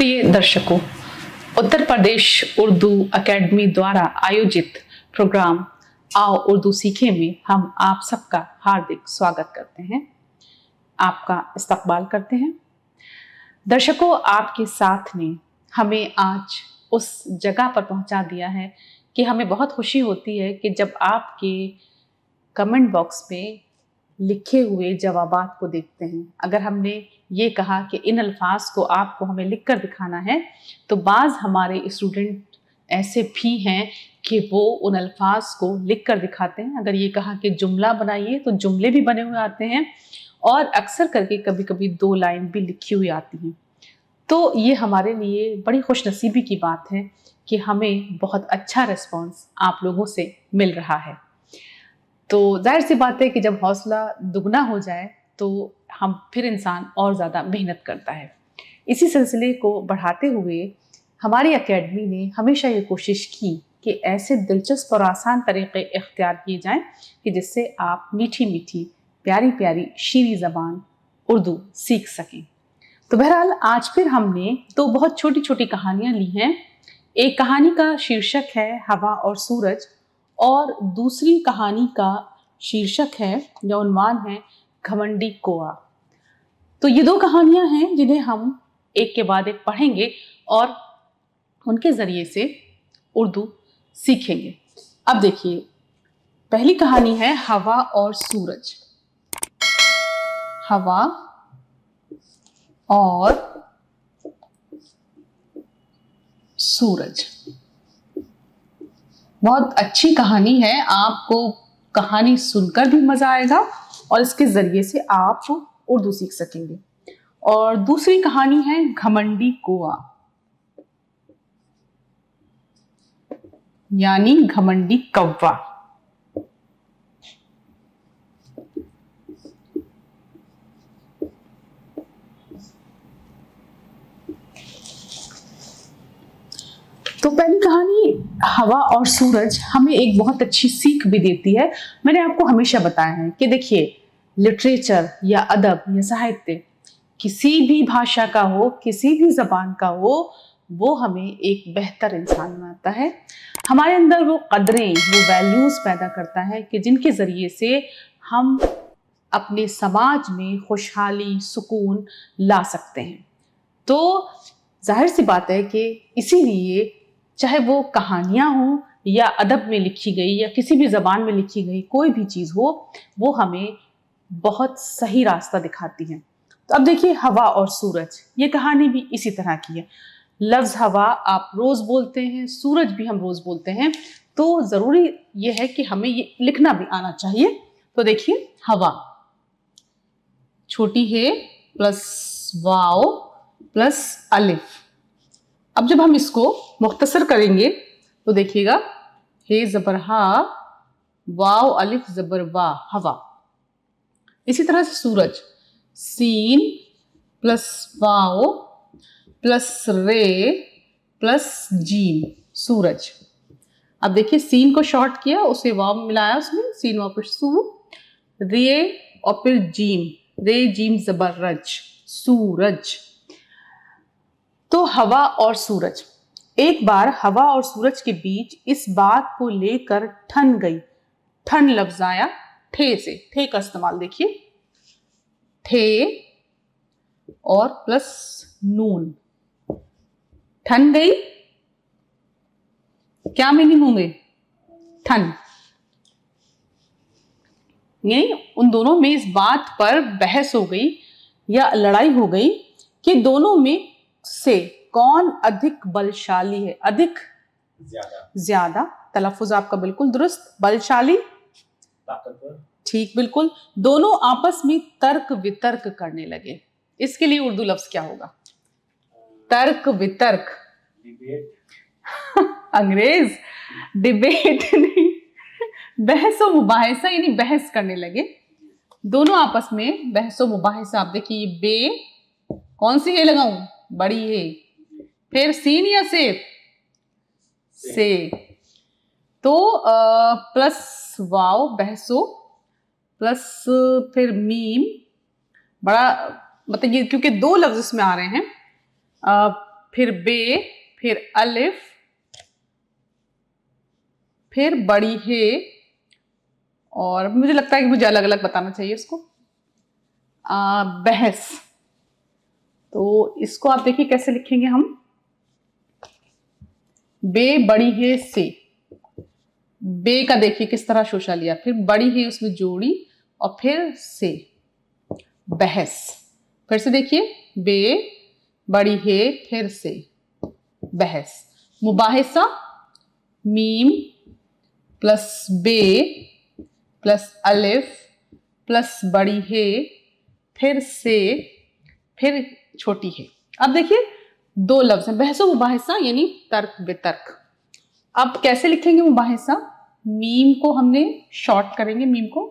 प्रिय दर्शकों, उत्तर प्रदेश उर्दू अकेडमी द्वारा आयोजित प्रोग्राम आओ उर्दू सीखें में हम आप सबका हार्दिक स्वागत करते हैं, आपका इस्तकबाल करते हैं। दर्शकों, आपके साथ ने हमें आज उस जगह पर पहुंचा दिया है कि हमें बहुत खुशी होती है कि जब आपके कमेंट बॉक्स में लिखे हुए जवाबात को देखते हैं। अगर हमने ये कहा कि इन अल्फाज को आपको हमें लिखकर दिखाना है, तो बाज़ हमारे स्टूडेंट ऐसे भी हैं कि वो उन अल्फाज को लिखकर दिखाते हैं। अगर ये कहा कि जुमला बनाइए तो जुमले भी बने हुए आते हैं और अक्सर करके कभी कभी 2 लाइन भी लिखी हुई आती हैं। तो ये हमारे लिए बड़ी खुशनसीबी की बात है कि हमें बहुत अच्छा रिस्पॉन्स आप लोगों से मिल रहा है। तो जाहिर सी बात है कि जब हौसला दुगना हो जाए तो हम फिर इंसान और ज़्यादा मेहनत करता है। इसी सिलसिले को बढ़ाते हुए हमारी एकेडमी ने हमेशा ये कोशिश की कि ऐसे दिलचस्प और आसान तरीक़े इख्तियार किए जाएं कि जिससे आप मीठी मीठी प्यारी प्यारी शीरी ज़बान उर्दू सीख सकें। तो बहरहाल आज फिर हमने 2 बहुत छोटी छोटी कहानियाँ ली हैं। एक कहानी का शीर्षक है हवा और सूरज और दूसरी कहानी का शीर्षक है या उन्वान है घमंडी कौआ। तो ये 2 कहानियां हैं जिन्हें हम एक के बाद एक पढ़ेंगे और उनके ज़रिए से उर्दू सीखेंगे। अब देखिए, पहली कहानी है हवा और सूरज। हवा और सूरज बहुत अच्छी कहानी है। आपको कहानी सुनकर भी मजा आएगा और इसके जरिए से आप उर्दू सीख सकेंगे। और दूसरी कहानी है घमंडी कौआ, यानी घमंडी कौवा। तो पहली कहानी हवा और सूरज हमें एक बहुत अच्छी सीख भी देती है। मैंने आपको हमेशा बताया है कि देखिए, लिटरेचर या अदब या साहित्य किसी भी भाषा का हो, किसी भी ज़बान का हो, वो हमें एक बेहतर इंसान बनाता है। हमारे अंदर वो कदरें, वो वैल्यूज़ पैदा करता है कि जिनके ज़रिए से हम अपने समाज में खुशहाली, सुकून ला सकते हैं। तो जाहिर सी बात है कि इसीलिए चाहे वो कहानियाँ हों या अदब में लिखी गई या किसी भी ज़बान में लिखी गई कोई भी चीज़ हो, वो हमें बहुत सही रास्ता दिखाती है। तो अब देखिए, हवा और सूरज, ये कहानी भी इसी तरह की है। लफ्ज़ हवा आप रोज़ बोलते हैं, सूरज भी हम रोज़ बोलते हैं, तो ज़रूरी ये है कि हमें ये लिखना भी आना चाहिए। तो देखिए, हवा छोटी है प्लस वाव प्लस अलिफ। अब जब हम इसको मुख्तसर करेंगे तो देखिएगा, हे ज़बर हा, वाव अलिफ ज़बर वा, हवा। इसी तरह से सूरज, सीन प्लस वाव प्लस रे प्लस जीम, सूरज। अब देखिए, सीन को शॉर्ट किया, उसे वाव मिलाया, उसमें सीन वाव पर सू, रे और फिर जीम, रे जीम ज़बर रज, सूरज। तो हवा और सूरज, एक बार हवा और सूरज के बीच इस बात को लेकर ठन गई। ठन लफ्ज आया ठे से, ठे का इस्तेमाल देखिए, ठे और प्लस नून, ठन गई। क्या मीनिंग होंगे? ठन, यानी उन दोनों में इस बात पर बहस हो गई या लड़ाई हो गई कि दोनों में से कौन अधिक बलशाली है। अधिक, ज्यादा, तलफ्फुज आपका बिल्कुल दुरुस्त, बलशाली, ठीक, बिल्कुल। दोनों आपस में तर्क वितर्क करने लगे। इसके लिए उर्दू लफ्ज क्या होगा? तर्क वितर्क, अंग्रेज, डिबेट नहीं, बहस व मुबाहिसा, यानी बहस करने लगे। दोनों आपस में बहस व मुबाहिसा। आप देखिए, बे कौन सी है लगाऊं? बड़ी है। फिर सीन या से, से। तो प्लस वाव बहसो प्लस फिर मीम, बड़ा मतलब ये क्योंकि 2 लफ्ज इसमें आ रहे हैं, फिर बे, फिर अलिफ, फिर बड़ी हे, और मुझे लगता है कि मुझे अलग अलग बताना चाहिए इसको, बहस। तो इसको आप देखिए कैसे लिखेंगे हम, बे बड़ी हे से, बे का देखिए किस तरह शोषा लिया, फिर बड़ी हे उसमें जोड़ी और फिर से, बहस। फिर से देखिए, बे बड़ी हे फिर से, बहस। मुबाहिसा, मीम प्लस बे प्लस अलिफ प्लस बड़ी हे फिर से फिर छोटी है। अब देखिए दो लफ्ज हैं, बहसो मुबाहिसा यानी तर्क बेतर्क। अब कैसे लिखेंगे मुबाहिसा, मीम को हमने शॉर्ट करेंगे, मीम को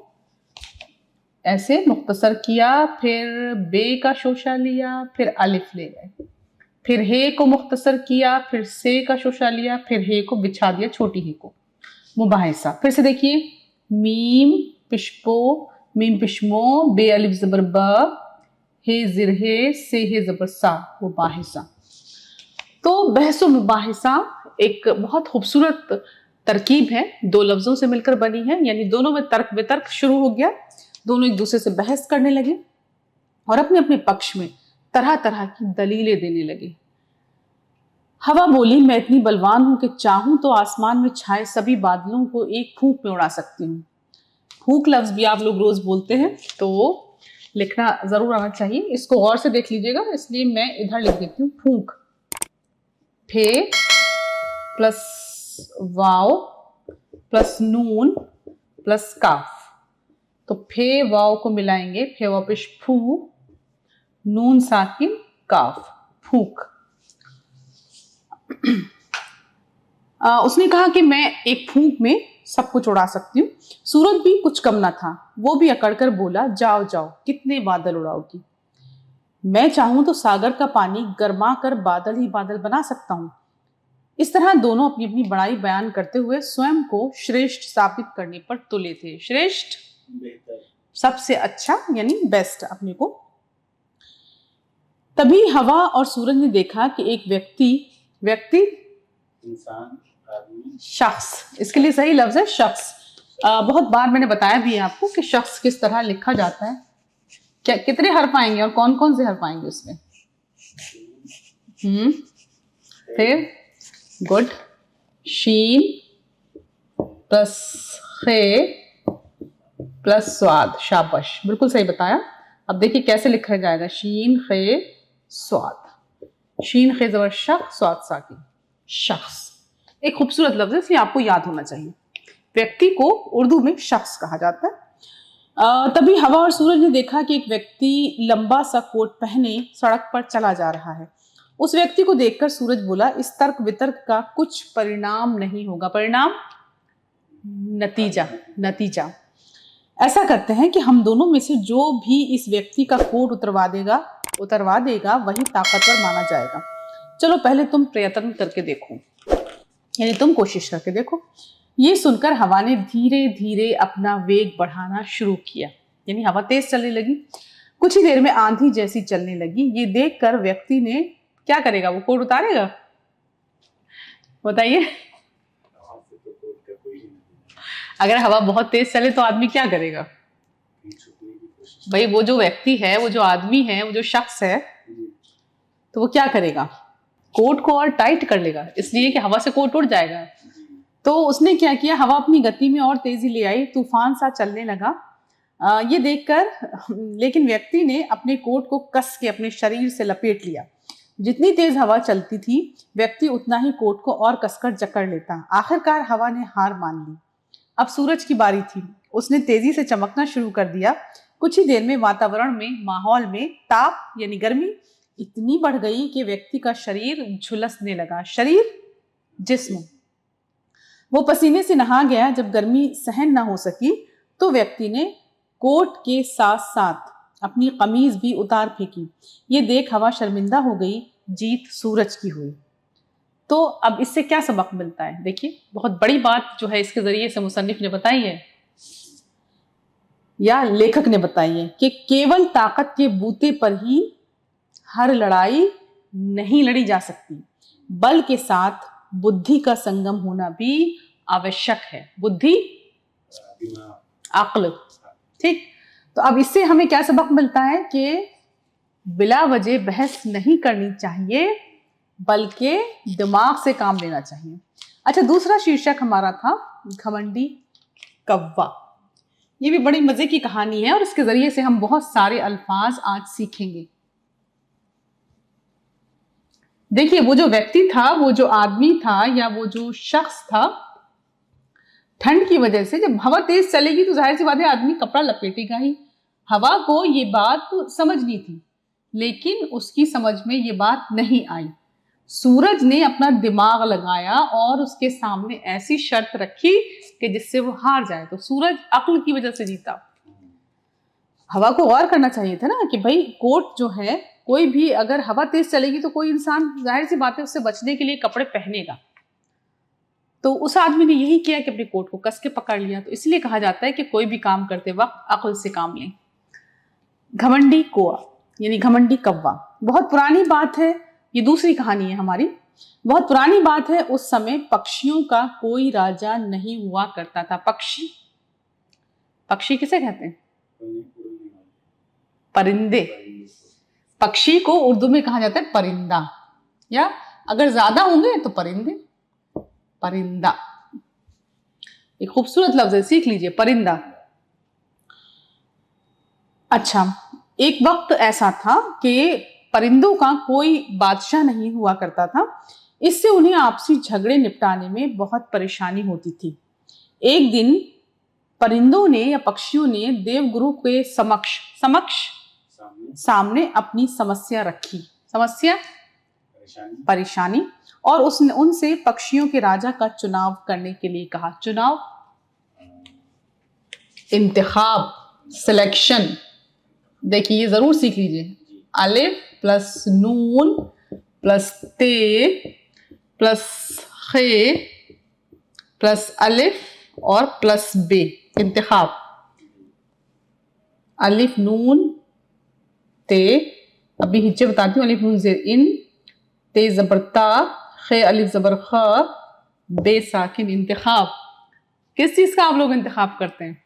ऐसे मुख्तसर किया, फिर बे का शोशा लिया, फिर अलिफ ले गए, फिर हे को मुख्तसर किया, फिर से का शोशा लिया, फिर हे को बिछा दिया, छोटी हे को, मुबाहिसा। फिर से देखिए, मीम पिशपो, मीम पिशमो, बे अलिफ जबर ब, हे जिर हे, से हे जबर सा, मुबाहिसा। तो बहसो मुबाहिसा एक बहुत खूबसूरत तरकीब है, दो लफ्जों से मिलकर बनी है, यानी दोनों में तर्क बेतर्क शुरू हो गया, दोनों एक दूसरे से बहस करने लगे और अपने अपने पक्ष में तरह तरह की दलीलें देने लगे। हवा बोली, मैं इतनी बलवान हूं कि चाहूं तो आसमान में छाए सभी बादलों को एक फूंक में उड़ा सकती हूँ। फूंक लफ्ज भी आप लोग रोज बोलते हैं, तो लिखना जरूर आना चाहिए, इसको गौर से देख लीजिएगा, इसलिए मैं इधर लिख देती हूँ फूंक। फे प्लस वाव प्लस नून प्लस काफ, तो फे वाव को मिलाएंगे, फे वाव पेश फू, नून साकिन काफ, फूक। उसने कहा कि मैं एक फूंक में सब कुछ उड़ा सकती हूँ। सूरज भी कुछ कम ना था, वो भी अकड़कर बोला, जाओ जाओ कितने बादल उड़ाओगी। मैं चाहूं तो सागर का पानी गर्मा कर बादल ही बादल बना सकता हूं। इस तरह दोनों अपनी अपनी बड़ाई बयान करते हुए स्वयं को श्रेष्ठ साबित करने पर तुले थे। श्रेष्ठ, सबसे अच्छा यानी बेस्ट अपने को। तभी हवा और सूरज ने देखा कि एक व्यक्ति इंसान, आदमी, शख्स, इसके लिए सही लफ्ज है शख्स। बहुत बार मैंने बताया भी है आपको कि शख्स किस तरह लिखा जाता है, क्या कितने हर्फ आएंगे और कौन कौन से हर्फ आएंगे उसमें। फिर गुड, शीन प्लस खे प्लस स्वाद, शाबाश, बिल्कुल सही बताया। अब देखिए कैसे लिखा जाएगा, शीन खे स्वाद, शीन खे जबर शख, स्वाद साकिन, शख्स। एक खूबसूरत लफ्ज है, इसलिए आपको याद होना चाहिए। व्यक्ति को उर्दू में शख्स कहा जाता है। तभी हवा और सूरज ने देखा कि एक व्यक्ति लंबा सा कोट पहने सड़क पर चला जा रहा है। उस व्यक्ति को देखकर सूरज बोला, इस तर्क वितर्क का कुछ परिणाम नहीं होगा। परिणाम, नतीजा। ऐसा करते हैं कि हम दोनों में से जो भी इस व्यक्ति का कोट उतरवा देगा वही ताकतवर माना जाएगा। चलो पहले तुम प्रयत्न करके देखो, यानी तुम कोशिश करके देखो। ये सुनकर हवा ने धीरे धीरे अपना वेग बढ़ाना शुरू किया, यानी हवा तेज चलने लगी। कुछ ही देर में आंधी जैसी चलने लगी। ये देखकर व्यक्ति ने क्या करेगा, वो कोट उतारेगा, बताइए। अगर हवा बहुत तेज चले तो आदमी क्या करेगा भाई, वो जो व्यक्ति है, वो जो आदमी है, वो जो शख्स है, तो वो क्या करेगा, कोट को और टाइट कर लेगा, इसलिए कि हवा से कोट उड़ जाएगा। तो उसने क्या किया, हवा अपनी गति में और तेजी ले आई, तूफान सा चलने लगा। ये देखकर लेकिन व्यक्ति ने अपने कोट को कस के अपने शरीर से लपेट लिया। जितनी तेज हवा चलती थी, व्यक्ति उतना ही कोट को और कसकर जकड़ लेता। आखिरकार हवा ने हार मान ली। अब सूरज की बारी थी। उसने तेजी से चमकना शुरू कर दिया। कुछ ही देर में वातावरण में, माहौल में ताप यानी गर्मी इतनी बढ़ गई कि व्यक्ति का शरीर झुलसने लगा। शरीर, जिस्म। वो पसीने से नहा गया। जब गर्मी सहन न हो सकी तो व्यक्ति ने कोट के साथ साथ अपनी कमीज भी उतार फेंकी। ये देख हवा शर्मिंदा हो गई। जीत सूरज की हुई। तो अब इससे क्या सबक मिलता है, देखिए बहुत बड़ी बात जो है इसके जरिए से मुसन्निफ ने बताई है या लेखक ने बताई है कि केवल ताकत के बूते पर ही हर लड़ाई नहीं लड़ी जा सकती। बल के साथ बुद्धि का संगम होना भी आवश्यक है। बुद्धि, दिमाग, अक्ल, ठीक। तो अब इससे हमें क्या सबक मिलता है कि बिला वजह बहस नहीं करनी चाहिए, बल्कि दिमाग से काम लेना चाहिए। अच्छा, दूसरा शीर्षक हमारा था घमंडी कौवा। ये भी बड़ी मजे की कहानी है और इसके जरिए से हम बहुत सारे अल्फाज आज सीखेंगे। देखिए, वो जो व्यक्ति था, वो जो आदमी था या वो जो शख्स था, ठंड की वजह से जब हवा तेज चलेगी तो जाहिर सी बात है आदमी कपड़ा लपेटेगा ही। हवा को ये बात तो समझनी थी, लेकिन उसकी समझ में ये बात नहीं आई। सूरज ने अपना दिमाग लगाया और उसके सामने ऐसी शर्त रखी कि जिससे वो हार जाए। तो सूरज अक्ल की वजह से जीता। हवा को गौर करना चाहिए था ना कि भाई कोट जो है, कोई भी अगर हवा तेज चलेगी तो कोई इंसान जाहिर सी बात है उससे बचने के लिए कपड़े पहनेगा। तो उस आदमी ने यही किया कि अपने कोट को कस के पकड़ लिया। तो इसलिए कहा जाता है कि कोई भी काम करते वक्त अक्ल से काम लें। घमंडी कोआ यानी घमंडी कौवा, बहुत पुरानी बात है। ये दूसरी कहानी है हमारी। बहुत पुरानी बात है, उस समय पक्षियों का कोई राजा नहीं हुआ करता था। पक्षी, पक्षी किसे कहते हैं? परिंदे। पक्षी को उर्दू में कहा जाता है परिंदा, या अगर ज्यादा होंगे तो परिंदे। परिंदा एक खूबसूरत लफ्ज है, सीख लीजिए, परिंदा। अच्छा, एक वक्त ऐसा था कि परिंदों का कोई बादशाह नहीं हुआ करता था। इससे उन्हें आपसी झगड़े निपटाने में बहुत परेशानी होती थी। एक दिन परिंदों ने या पक्षियों ने देवगुरु के समक्ष सामने अपनी समस्या रखी। समस्या, परेशानी। और उसने उनसे पक्षियों के राजा का चुनाव करने के लिए कहा। चुनाव, इंतखाब, सिलेक्शन। देखिए, ये जरूर सीख लीजिए। अलिफ प्लस नून प्लस ते प्लस खे प्लस अलिफ और प्लस बे, इंतखाब। अलिफ नून ते, अभी हिज्जे बताती हूँ। अलिफ नून जेर इन, ते जबर ता, खे अलिफ जबर ख, बे साकिन, इंतखाब। किस चीज का आप लोग इंतखाब करते हैं?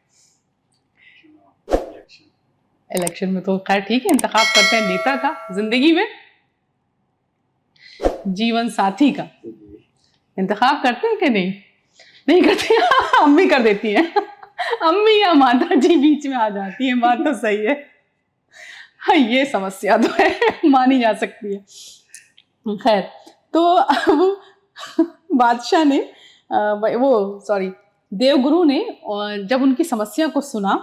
इलेक्शन में तो खैर ठीक है, इंतखाब करते हैं नेता का। जिंदगी में जीवन साथी का इंतखाब करते हैं कि नहीं? नहीं करते। अम्मी कर देती हैं। अम्मी या माता जी बीच में आ जाती हैं, बात तो सही है। हाँ, ये समस्या तो है, मानी जा सकती है। खैर, तो वो बादशाह ने देवगुरु ने जब उनकी समस्या को सुना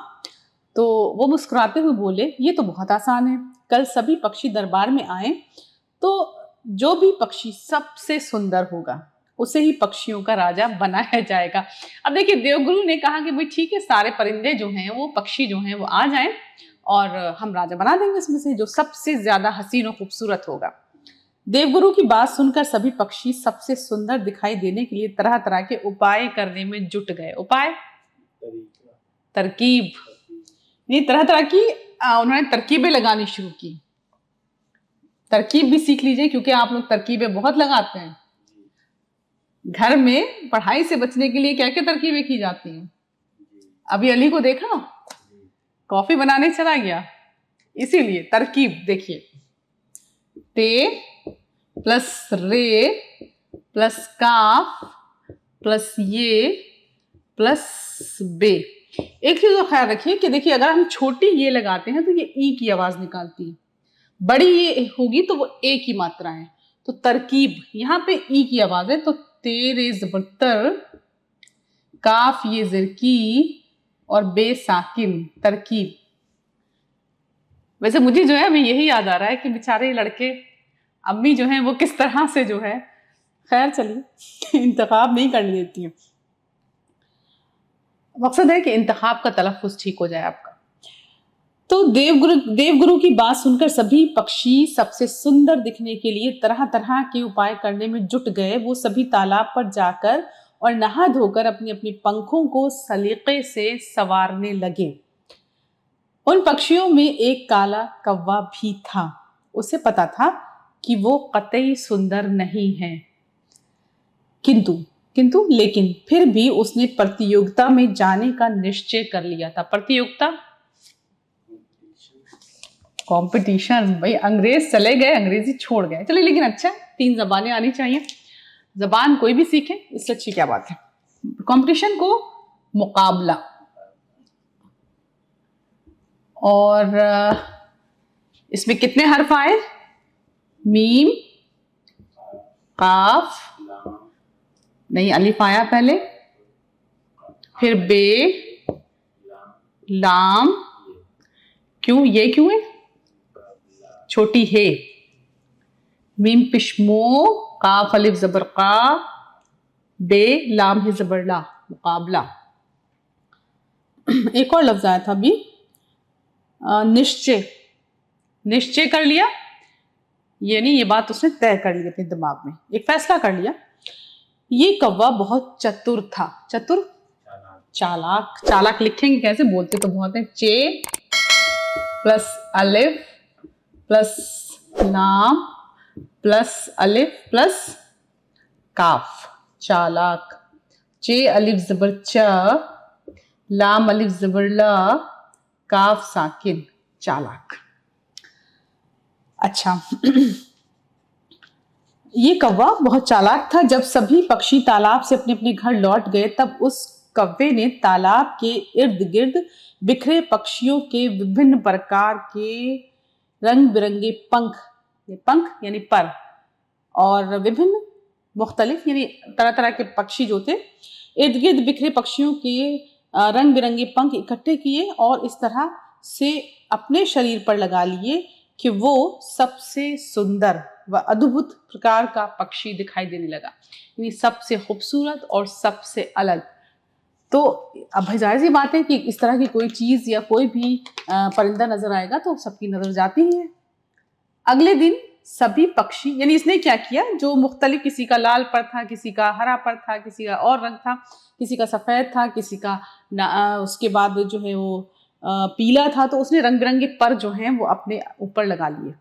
तो वो मुस्कुराते हुए बोले, ये तो बहुत आसान है। कल सभी पक्षी दरबार में आए तो जो भी पक्षी सबसे सुंदर होगा उसे ही पक्षियों का राजा बनाया जाएगा। अब देखिए, देवगुरु ने कहा कि भाई ठीक है, सारे परिंदे जो हैं, वो पक्षी जो हैं, वो आ जाएं और हम राजा बना देंगे इसमें से जो सबसे ज्यादा हसीन और खूबसूरत होगा। देवगुरु की बात सुनकर सभी पक्षी सबसे सुंदर दिखाई देने के लिए तरह तरह के उपाय करने में जुट गए। उपाय, तरकीब, ये तरह तरह की उन्होंने तरकीबें लगानी शुरू की। तरकीब भी सीख लीजिए, क्योंकि आप लोग तरकीबें बहुत लगाते हैं। घर में पढ़ाई से बचने के लिए क्या क्या तरकीबें की जाती हैं? अभी अली को देखा, कॉफी बनाने चला गया, इसीलिए तरकीब देखिए। ते प्लस रे प्लस काफ प्लस ये प्लस बे। एक चीज तो ख्याल रखिए कि देखिए, अगर हम छोटी ये लगाते हैं तो ये ई की आवाज निकालती है, बड़ी ये होगी तो वो ए की मात्रा है। तो तरकीब, यहाँ पे ई की आवाज है, तो तेरे जबरतर, काफ ये जिरकी और बे साकिन, तरकीब। वैसे मुझे जो है अभी यही याद आ रहा है कि बेचारे लड़के, अम्मी जो है वो किस तरह से जो है, खैर चलिए, इंतखाब नहीं करने देती हैं। मकसद है कि इंतखाब का तलफ़्फ़ुज़ ठीक हो जाए आपका। तो देवगुरु की बात सुनकर सभी पक्षी सबसे सुंदर दिखने के लिए तरह तरह के उपाय करने में जुट गए। वो सभी तालाब पर जाकर और नहा धोकर अपने अपने पंखों को सलीके से संवारने लगे। उन पक्षियों में एक काला कौवा भी था। उसे पता था कि वो कतई सुंदर नहीं है, किंतु लेकिन फिर भी उसने प्रतियोगिता में जाने का निश्चय कर लिया था। प्रतियोगिता, कंपटीशन। भाई अंग्रेज चले गए, अंग्रेजी छोड़ गए, चलिए, लेकिन अच्छा 3 जबानें आनी चाहिए। जबान कोई भी सीखे, इससे अच्छी क्या बात है। कंपटीशन को मुकाबला, और इसमें कितने हर्फ आए? मीम, काफ, नहीं अलिफ आया पहले, फिर बे, लाम, क्यों, ये क्यों है? छोटी है। मीम पिशमो, काफ अलिफ जबर का, बे लाम है जबर ला, मुकाबला। एक और लफ्ज आया था अभी, निश्चय। निश्चय कर लिया, ये नहीं, ये बात उसने तय कर ली अपने दिमाग में, एक फैसला कर लिया। ये कौवा बहुत चतुर था। चतुर, चालाक। चालाक लिखेंगे कैसे, बोलते तो बहुत है। चे प्लस अलिफ प्लस लाम प्लस अलिफ प्लस काफ, चालाक। चे अलिफ जबर च, लाम अलिफ जबर ला, काफ साकिन, चालाक। अच्छा ये कौवा बहुत चालाक था। जब सभी पक्षी तालाब से अपने अपने घर लौट गए, तब उस कौवे ने तालाब के इर्द गिर्द बिखरे पक्षियों के विभिन्न प्रकार के रंग बिरंगे पंख, ये पंख यानी पर, और विभिन्न मुख्तलिफ यानी तरह तरह के पक्षी जो थे, इर्द गिर्द बिखरे पक्षियों के रंग बिरंगे पंख इकट्ठे किए और इस तरह से अपने शरीर पर लगा लिए कि वो सबसे सुंदर व अद्भुत प्रकार का पक्षी दिखाई देने लगा, यानी सबसे खूबसूरत और सबसे अलग। तो अब भाई जाहिर सी बात है कि इस तरह की कोई चीज या कोई भी परिंदा नजर आएगा तो सबकी नजर जाती ही है। अगले दिन सभी पक्षी, यानी इसने क्या किया, जो मुख्तलिफ, किसी का लाल पर था, किसी का हरा पर था, किसी का और रंग था, किसी का सफेद था, किसी का उसके बाद जो है वो पीला था, तो उसने रंग बिरंगे पर जो हैं वो अपने ऊपर लगा लिए।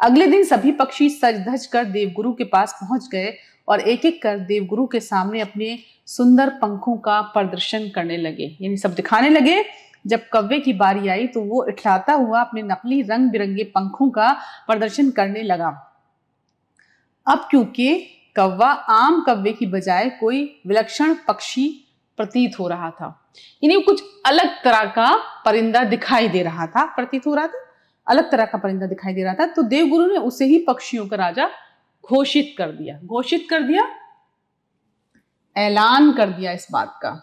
अगले दिन सभी पक्षी सज धज कर देवगुरु के पास पहुंच गए और एक एक कर देवगुरु के सामने अपने सुंदर पंखों का प्रदर्शन करने लगे, यानी सब दिखाने लगे। जब कौवे की बारी आई तो वो इठलाता हुआ अपने नकली रंग बिरंगे पंखों का प्रदर्शन करने लगा। अब क्योंकि कौवा आम कौवे की बजाय कोई विलक्षण पक्षी प्रतीत हो रहा था, यानी कुछ अलग तरह का परिंदा दिखाई दे रहा था, प्रतीत हो रहा था, अलग तरह का परिंदा दिखाई दे रहा था, तो देवगुरु ने उसे ही पक्षियों का राजा घोषित कर दिया। घोषित कर दिया, ऐलान कर दिया इस बात का,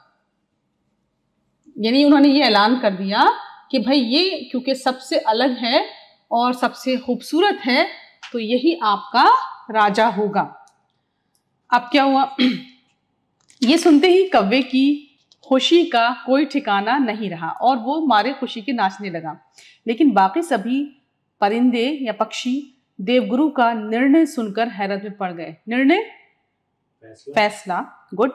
यानी उन्होंने ये ऐलान कर दिया कि भाई ये क्योंकि सबसे अलग है और सबसे खूबसूरत है तो यही आपका राजा होगा। अब क्या हुआ, ये सुनते ही कौवे की खुशी का कोई ठिकाना नहीं रहा और वो मारे खुशी के नाचने लगा। लेकिन बाकी सभी परिंदे या पक्षी देवगुरु का निर्णय सुनकर हैरत में पड़ गए। निर्णय, फैसला, गुड।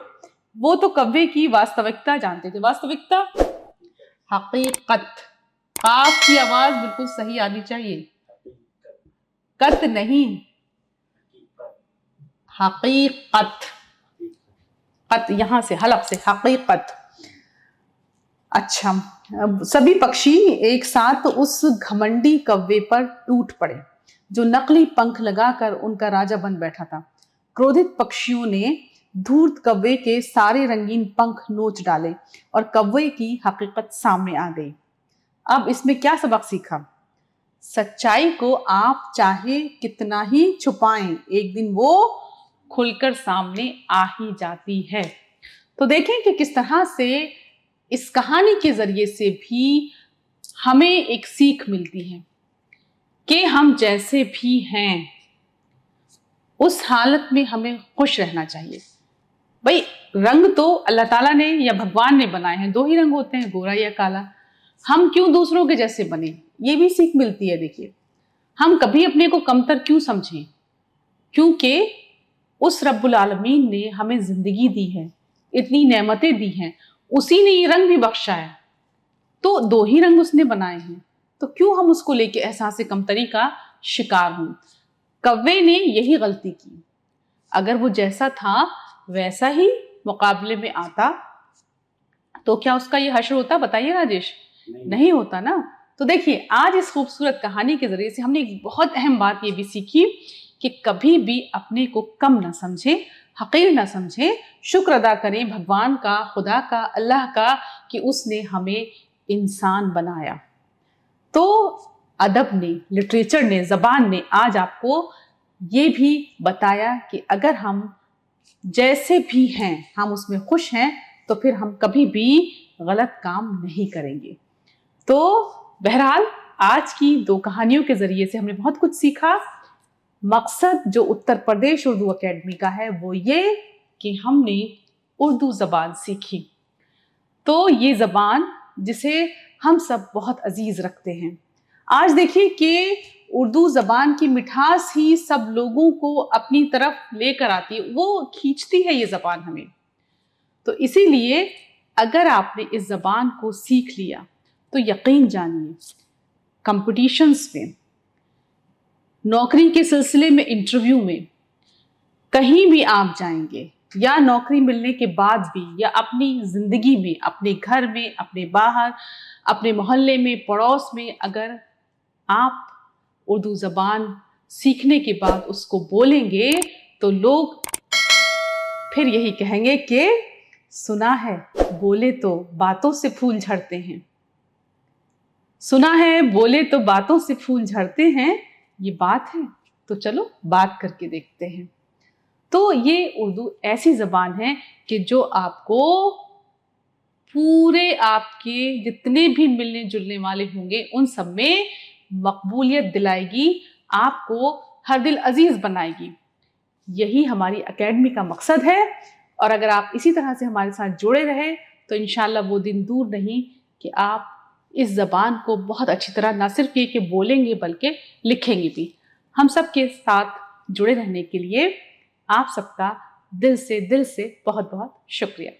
वो तो कौवे की वास्तविकता जानते थे। वास्तविकता, हकीकत। काफ की आवाज बिल्कुल सही आनी चाहिए, कत नहीं, हकीकत। कत यहां से हलक से, हकीकत। अच्छा, सभी पक्षी एक साथ उस घमंडी कौवे पर टूट पड़े जो नकली पंख लगाकर उनका राजा बन बैठा था। क्रोधित पक्षियों ने धूर्त कौवे के सारे रंगीन पंख नोच डाले और कौवे की हकीकत सामने आ गई। अब इसमें क्या सबक सीखा? सच्चाई को आप चाहे कितना ही छुपाएं, एक दिन वो खुलकर सामने आ ही जाती है। तो देखें कि किस तरह से इस कहानी के जरिए से भी हमें एक सीख मिलती है कि हम जैसे भी हैं उस हालत में हमें खुश रहना चाहिए। भाई रंग तो अल्लाह ताला ने या भगवान ने बनाए हैं, 2 ही रंग होते हैं, गोरा या काला। हम क्यों दूसरों के जैसे बने, ये भी सीख मिलती है। देखिए, हम कभी अपने को कमतर क्यों समझें, क्योंकि उस रब्बुल आलमीन ने हमें जिंदगी दी है, इतनी नेमतें दी हैं, उसी ने ये रंग भी बख्शा है, तो 2 ही रंग उसने बनाए हैं, तो क्यों हम उसको लेके एहसास कमतरी का शिकार हों। कौवे ने यही गलती की। अगर वो जैसा था वैसा ही मुकाबले में आता तो क्या उसका ये हश्र होता? बताइए राजेश। नहीं होता ना। तो देखिए, आज इस खूबसूरत कहानी के जरिए से हमने एक बहुत अहम बात ये भी सीखी कि कभी भी अपने को कम ना समझें, हकीर ना समझें, शुक्र अदा करें भगवान का, खुदा का, अल्लाह का कि उसने हमें इंसान बनाया। तो अदब ने, लिटरेचर ने, ज़बान ने आज आपको ये भी बताया कि अगर हम जैसे भी हैं, हम उसमें खुश हैं, तो फिर हम कभी भी गलत काम नहीं करेंगे। तो बहरहाल आज की 2 कहानियों के जरिए से हमने बहुत कुछ सीखा। मकसद जो उत्तर प्रदेश उर्दू अकेडमी का है वो ये कि हमने उर्दू ज़बान सीखी। तो ये ज़बान जिसे हम सब बहुत अजीज रखते हैं। आज देखिए कि उर्दू ज़बान की मिठास ही सब लोगों को अपनी तरफ लेकर आती है, वो खींचती है ये ज़बान हमें। तो इसीलिए अगर आपने इस ज़बान को सीख लिया तो यकीन जानिए, कंपटीशंस में, नौकरी के सिलसिले में, इंटरव्यू में, कहीं भी आप जाएंगे या नौकरी मिलने के बाद भी या अपनी ज़िंदगी में, अपने घर में, अपने बाहर, अपने मोहल्ले में, पड़ोस में, अगर आप उर्दू ज़बान सीखने के बाद उसको बोलेंगे तो लोग फिर यही कहेंगे कि सुना है बोले तो बातों से फूल झड़ते हैं। सुना है बोले तो बातों से फूल झड़ते हैं, ये बात है तो चलो बात करके देखते हैं। तो ये उर्दू ऐसी ज़बान है कि जो आपको पूरे आपके जितने भी मिलने जुलने वाले होंगे उन सब में मकबूलियत दिलाएगी, आपको हर दिल अजीज बनाएगी। यही हमारी एकेडमी का मकसद है। और अगर आप इसी तरह से हमारे साथ जुड़े रहे तो इंशाल्लाह वो दिन दूर नहीं कि आप इस ज़बान को बहुत अच्छी तरह ना सिर्फ ये कि बोलेंगे बल्कि लिखेंगे भी। हम सब के साथ जुड़े रहने के लिए आप सबका दिल से बहुत बहुत शुक्रिया।